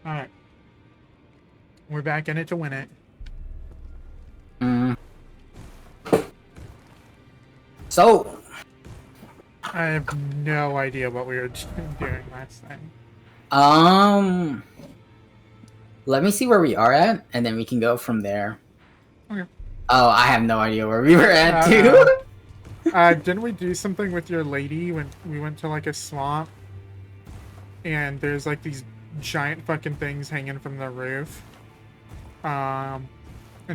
Alright. We're back in it to win it. Mm. So, I have no idea what we were doing last time. let me see where we are at, and then we can go from there. Okay. Oh, I have no idea where we were at, Uh-oh. too. Didn't we do something with your lady when we went to like a swamp? And there's like these giant fucking things hanging from the roof. And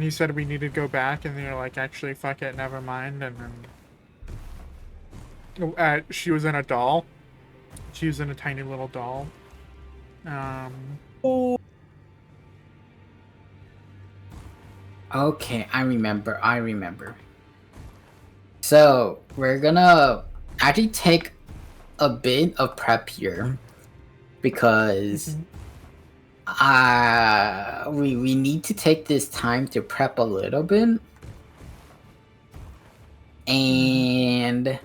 you said we needed to go back, and you're like, actually, fuck it, never mind. And then she was in a doll. She was in a tiny little doll. Okay, I remember. So, we're gonna actually take a bit of prep here, because we need to take this time to prep a little bit. And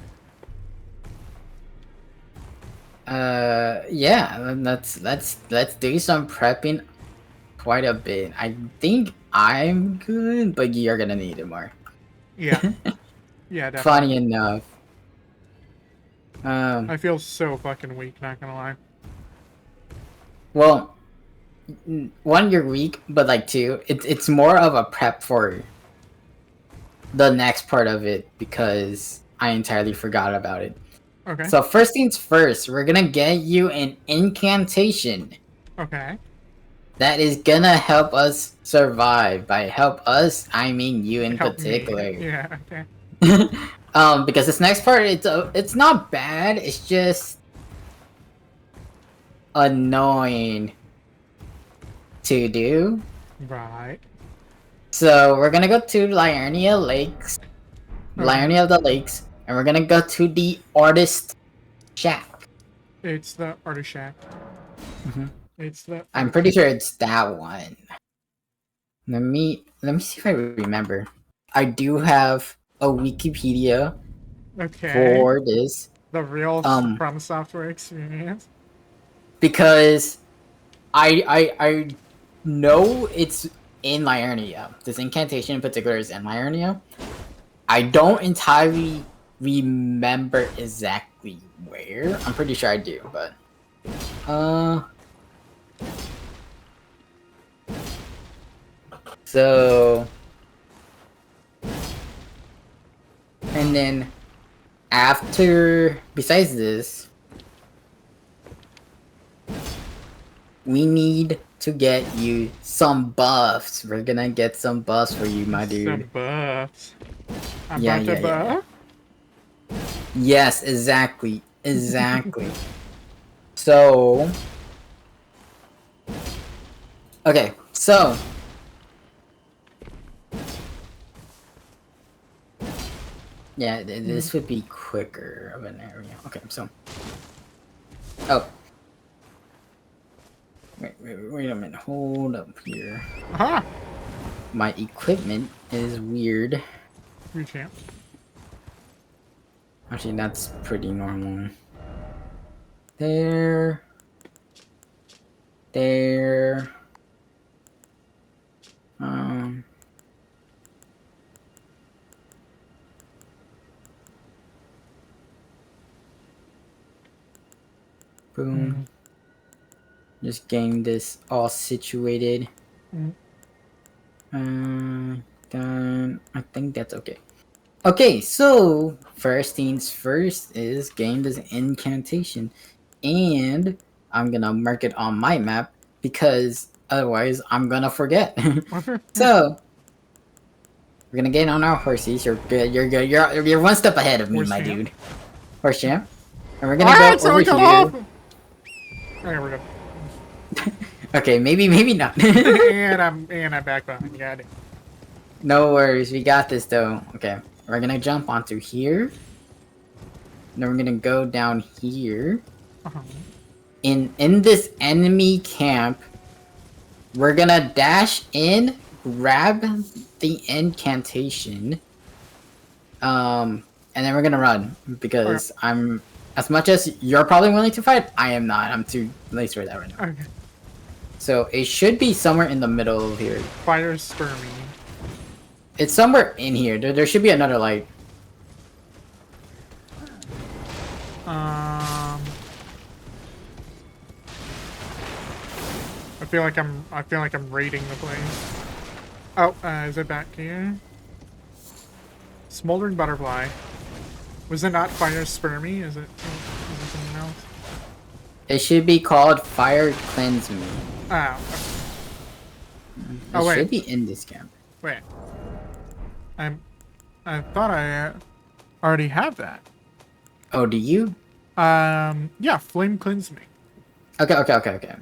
yeah, let's do some prepping quite a bit. I think I'm good, but you're gonna need it more. Yeah. Yeah, definitely. Funny enough. I feel so fucking weak, not gonna lie. Well, one, you're weak, but like two, it's more of a prep for the next part of it, because I entirely forgot about it. Okay. So first things first, we're gonna get you an incantation. Okay. That is gonna help us survive. By help us, I mean you in Help particular. me. Yeah, okay. Because this next part, it's not bad. It's just annoying to do. Right. So we're gonna go to Liurnia Lakes, Okay. Liurnia of the Lakes, and we're gonna go to the Artist Shack. It's the Artist Shack. Mm-hmm. It's the. I'm pretty sure it's that one. Let me see if I remember. I do have a Wikipedia for this. The real from software experience. Because I know it's in Liurnia. This incantation in particular is in Liurnia. I don't entirely remember exactly where. I'm pretty sure I do, but so, and then after, besides this, we need to get you some buffs. We're gonna get some buffs for you, my dude. Some buffs. Yeah. Yes, exactly. So, okay, so yeah, this would be quicker of an area. Okay, so wait a minute, hold up here. My equipment is weird. You can't. Actually, that's pretty normal. There. Boom. Just getting this all situated. Done. I think that's okay. Okay, so first things first is getting this incantation, and I'm gonna mark it on my map because otherwise I'm gonna forget. So we're gonna get on our horses. You're good. You're one step ahead of me, my dude. Horse champ. And we're gonna go over here. Okay, we're good. Okay, maybe not. and I'm back behind. Got it. No worries, we got this though. Okay, we're gonna jump onto here. Then we're gonna go down here. In this enemy camp, we're gonna dash in, grab the incantation, and then we're gonna run because as much as you're probably willing to fight, I am not. I'm too lazy for that right now. Okay. So it should be somewhere in the middle of here. Fire spermy. It's somewhere in here. There should be another light. I feel like I'm raiding the place. Oh, is it back here? Smoldering butterfly. Was it not fire spermy? Is it something else? It should be called Fire Cleanse Me. Oh. It should be in this camp. Wait. I thought I already have that. Oh, do you? Yeah, flame cleanse me. Okay.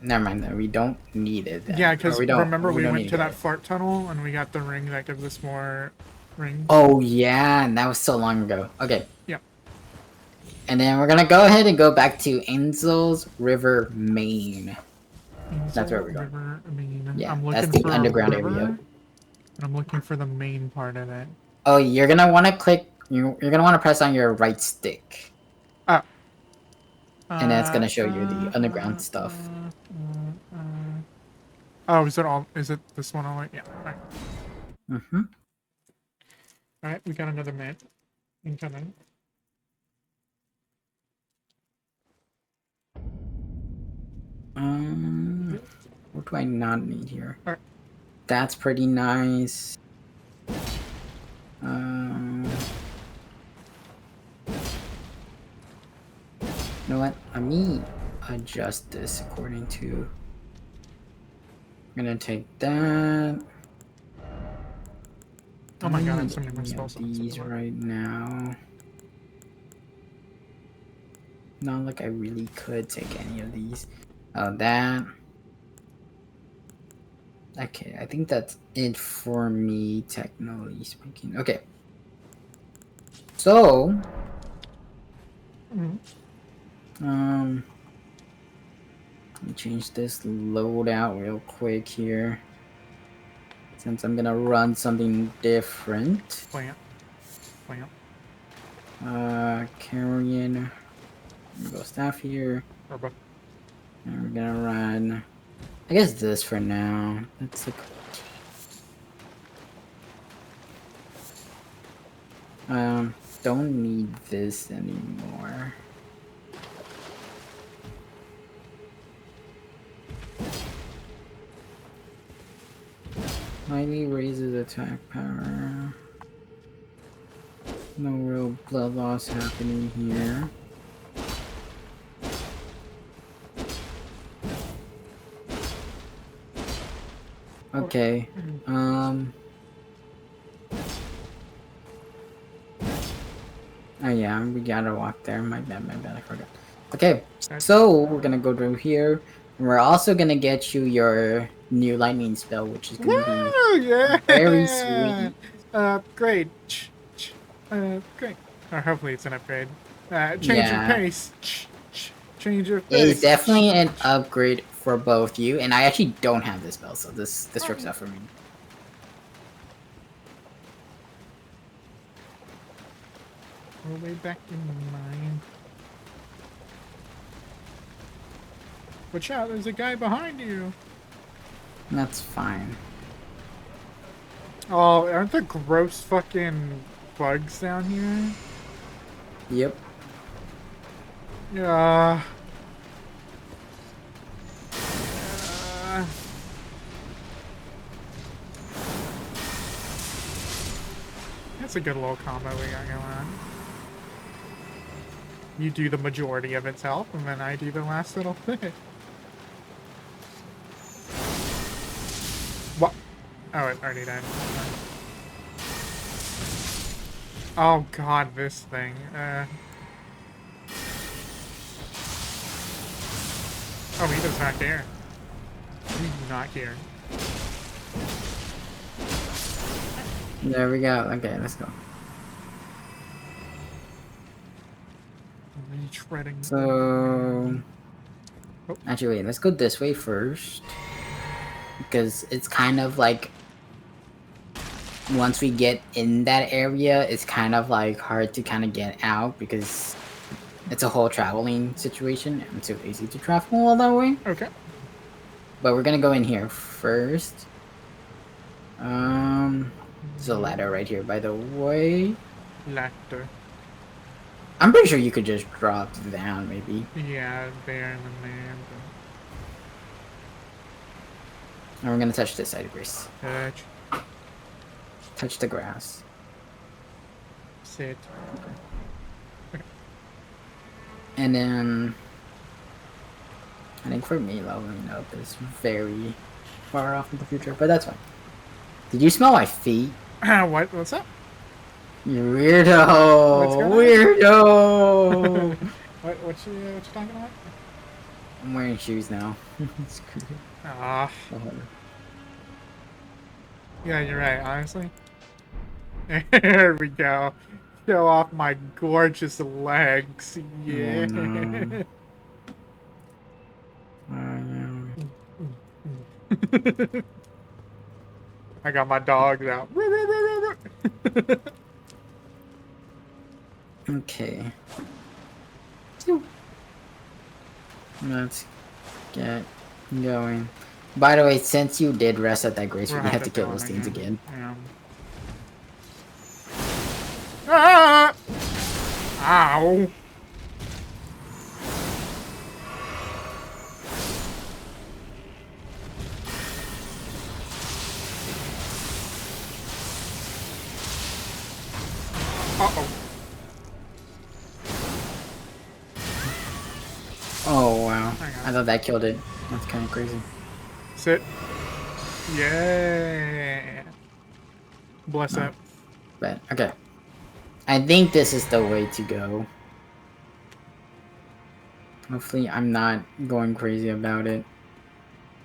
Never mind then. We don't need it then. Yeah, because remember we went to that it. fart tunnel and we got the ring that gives us more rings. Oh yeah, and that was so long ago. Okay. Yep. And then we're gonna go ahead and go back to Ansel's River, Maine. That's where we're going. River, Maine. Yeah, I'm that's looking the for underground river, area. and I'm looking for the main part of it. Oh, you're gonna want to click. You're gonna want to press on your right stick. And that's gonna show you the underground stuff. Oh, is it this one? All yeah. All right. Mm-hmm. All right, we got another map incoming. What do I not need here? All right. That's pretty nice. You know what? Let me adjust this according to. I'm gonna take that. Oh my god, I'm sending my spells. These right now. Not like I really could take any of these. Oh, that. Okay, I think that's it for me, technically speaking. Okay. So. Let me change this loadout real quick here. Since I'm gonna run something different. Plant. Carrion. I'm gonna go staff here. Herba. And we're gonna run. I guess this for now. That's like. Don't need this anymore. Slightly raises attack power. No real blood loss happening here. Okay. Oh yeah, we gotta walk there. My bad, I forgot. Okay, so we're gonna go through here. And we're also gonna get you your new lightning spell, which is gonna be very sweet. Upgrade. Great. Or hopefully it's an upgrade. Change your pace. Change your pace. It is definitely an upgrade for both you, and I actually don't have this spell, so this works out for me. We're way back in the mine. Watch out, there's a guy behind you. That's fine. Oh, aren't there gross fucking bugs down here? Yep. Yeah. That's a good little combo we got going on. You do the majority of its health, and then I do the last little bit. What? Oh, it already died. Oh god, this thing. Oh, he does not care. He does not care. There we go. Okay, let's go. Retreading. So, actually, wait. Let's go this way first, because it's kind of like once we get in that area, it's kind of like hard to kind of get out because it's a whole traveling situation. I'm too lazy to travel all that way. Okay. But we're gonna go in here first. There's a ladder right here, by the way. Ladder. I'm pretty sure you could just drop down, maybe. Yeah, there and then there. And we're gonna touch this side, Grace. Touch. Touch the grass. Sit. And then I think for me, leveling up is very far off in the future, but that's fine. Did you smell my feet? What? What's up? You weirdo! What's going on? Weirdo! What you talking about? I'm wearing shoes now. Screw it. Ah. Yeah, you're right, honestly. There we go. Show off my gorgeous legs. Yeah. Oh, no. I got my dogs out. Okay. Let's get going. By the way, since you did rest at that grace, we have to kill those things again. Yeah. Ah! Ow! Uh-oh. Oh, wow. I thought that killed it. That's kind of crazy. Sit. Yeah. Bless up. But, okay. I think this is the way to go. Hopefully I'm not going crazy about it.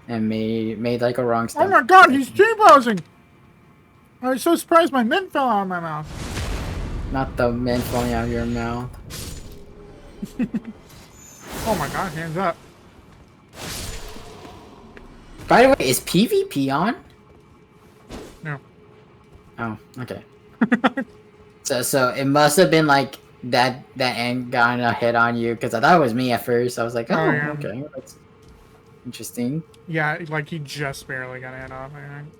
And made like a wrong step. Oh my god, he's T-posing! I was so surprised my mint fell out of my mouth. Not the mint falling out of your mouth. Oh my god, hands up. By the way, is PvP on? No. Oh, okay. So it must have been like that end got a hit on you, because I thought it was me at first. I was like, oh, yeah. okay, that's interesting. Yeah, like he just barely got a hit off, I think.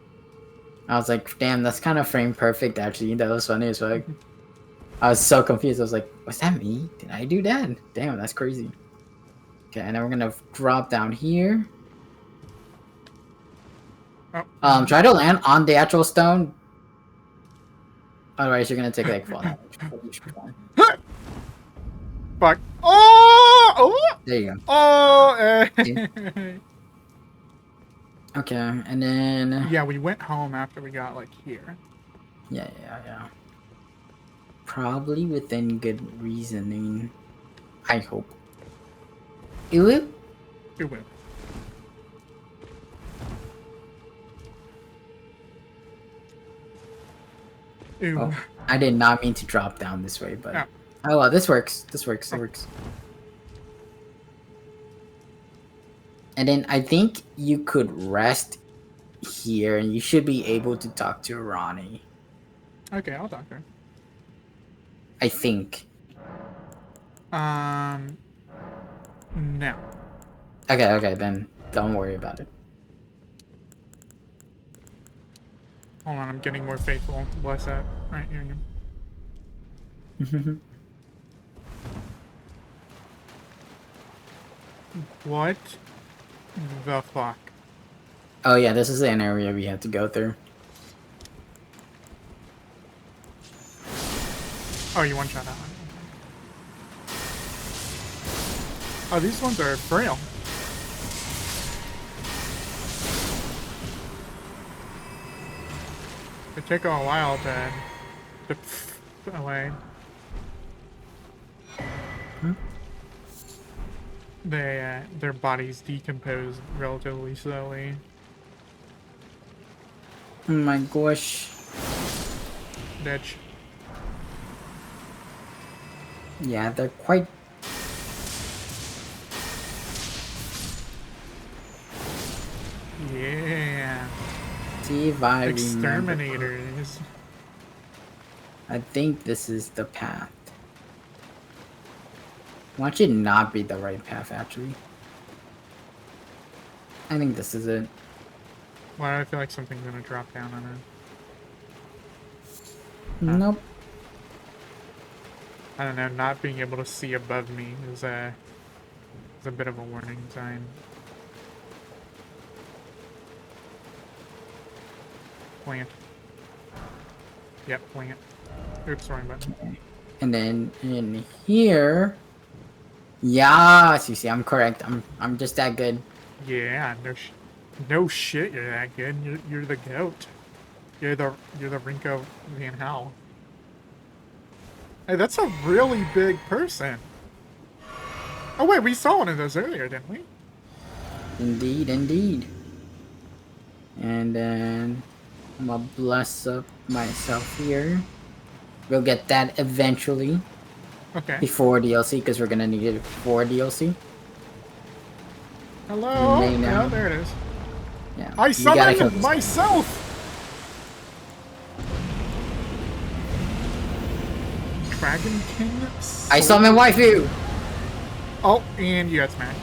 I was like, damn, that's kind of frame perfect actually. That was funny as fuck. I was so confused. I was like, was that me? Did I do that? Damn, that's crazy. Okay, and then we're gonna drop down here. Oh. Try to land on the actual stone. Otherwise, you're gonna take like fall damage. Fuck. Oh! Oh! There you go. Oh! Okay, and then Yeah, we went home after we got like here. yeah. Probably within good reasoning. I hope. It will. It will. Ew. Oh, I did not mean to drop down this way, but oh well, this works. This works. It works. And then I think you could rest here, and you should be able to talk to Ronnie. Okay, I'll talk to her. I think. No. Okay, then don't worry about it. Hold on, I'm getting more faithful. Bless that. Alright, here you go. What the fuck? Oh yeah, this is an area we have to go through. Oh, you one-shot that one. Oh, these ones are frail. It take a while to away. Their bodies decompose relatively slowly. Oh my gosh. Bitch. Yeah, they're quite. Yeah. See if I remember. Exterminators. I think this is the path. Watch it not be the right path, actually. I think this is it. Why do I feel like something's gonna drop down on it? Huh. Nope. I don't know. Not being able to see above me is a bit of a warning sign. Plant. Yep, plant. Oops, wrong button. Okay. And then in here. Yes, you see, I'm correct. I'm just that good. Yeah, no shit, you're that good. You're the goat. You're the Rinko Van Hal. Hey, that's a really big person. Oh wait, we saw one of those earlier, didn't we? Indeed, indeed. And then I'm gonna bless up myself here. We'll get that eventually. Okay. Before DLC, because we're gonna need it for DLC. Hello? You may now. Oh, there it is. Yeah. I you gotta kill summoned this myself! Dragon King? I summon waifu! Oh, and you got smacked.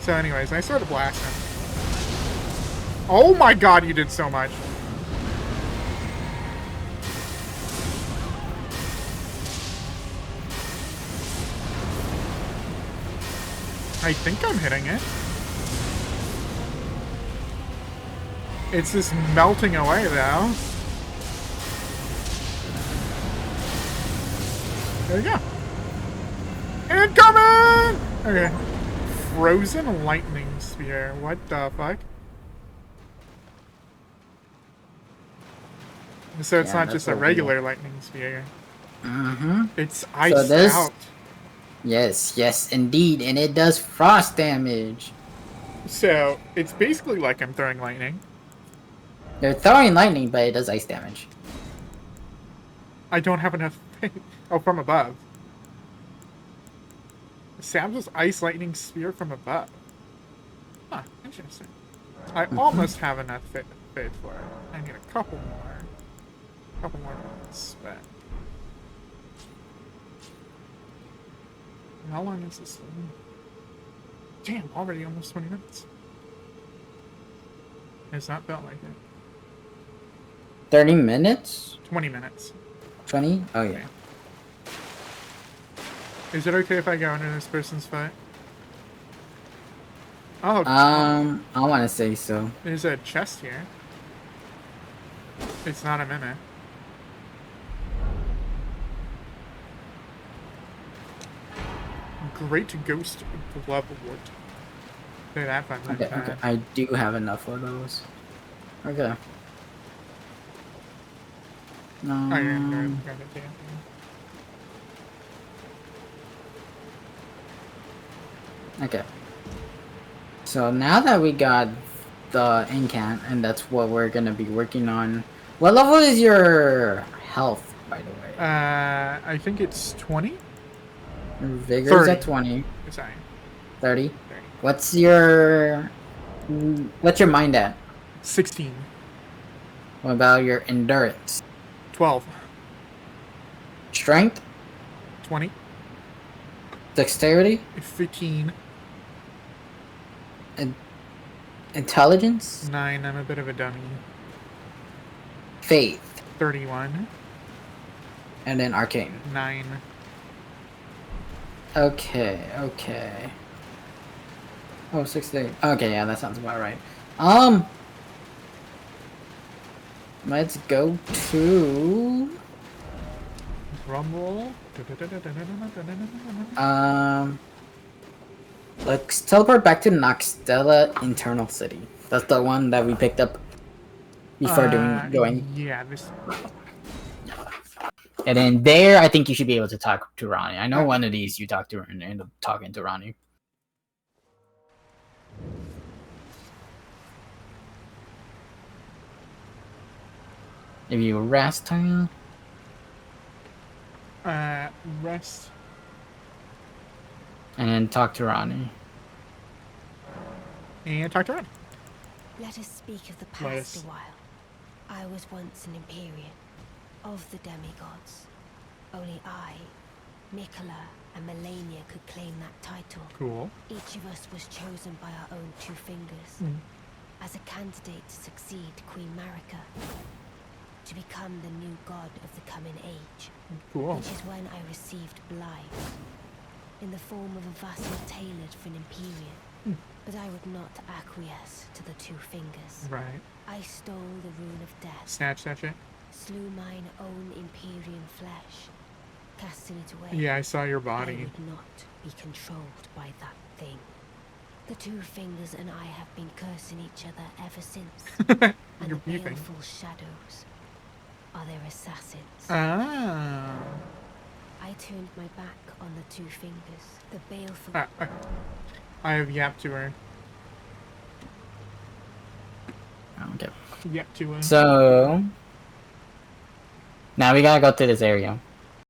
So anyways, I started blasting. Oh my god, you did so much. I think I'm hitting it. It's just melting away, though. There we go. Incoming! Okay. Frozen lightning sphere. What the fuck? So it's not just a regular lightning sphere. Mm-hmm. It's iced out. Yes, yes, indeed, and it does frost damage. So it's basically like I'm throwing lightning. They're throwing lightning, but it does ice damage. I don't have enough. Oh, from above. Sam's ice lightning sphere from above. Huh, interesting. I almost have enough fit for it. I need a couple more. Couple more minutes, but. How long is this thing? Damn, already almost 20 minutes. It's not felt like it. 30 minutes? 20 minutes. 20? Oh, yeah. Is it okay if I go under this person's foot? Oh, I want to say so. there's a chest here. It's not a mimic. Great Ghost Glovewort. Say that 5 minutes. Okay, okay. I do have enough of those. Okay. Oh, yeah, grab it, damn. Okay. So now that we got the incant, and that's what we're gonna be working on. What level is your health, by the way? I think it's 20? Your vigor is 30. at 20. Sorry. 30? 30. What's your mind at? 16. What about your endurance? 12. Strength? 20. Dexterity? 15. Intelligence? 9. I'm a bit of a dummy. Faith? 31. And then arcane. 9. Okay, okay. Oh, 60. Okay, yeah, that sounds about right. Let's go to... Rumble. Let's teleport back to Noxtella Internal City. That's the one that we picked up before going. Yeah, this. And then there, I think you should be able to talk to Ronnie. I know one of these you talk to and end up talking to Ronnie. If you rest time. Rest. And then talk to Ronnie. And talk to Ron. Let us speak of the past a while. I was once an Empyrean, of the demigods. Only I, Nicola, and Melania could claim that title. Cool. Each of us was chosen by our own two fingers as a candidate to succeed Queen Marika, to become the new god of the coming age. Cool. Which is when I received Blight, in the form of a vassal tailored for an Empyrean. But I would not acquiesce to the two fingers. Right. I stole the rune of death, Snatch that shit. slew mine own Empyrean flesh, casting it away. Yeah, I saw your I body. would not be controlled by that thing. The two fingers and I have been cursing each other ever since. And You're the beefing. baleful shadows are their assassins. Ah. I turned my back on the two fingers. The baleful... I have yapped to her. Okay. Yapped to her. So now we gotta go to this area.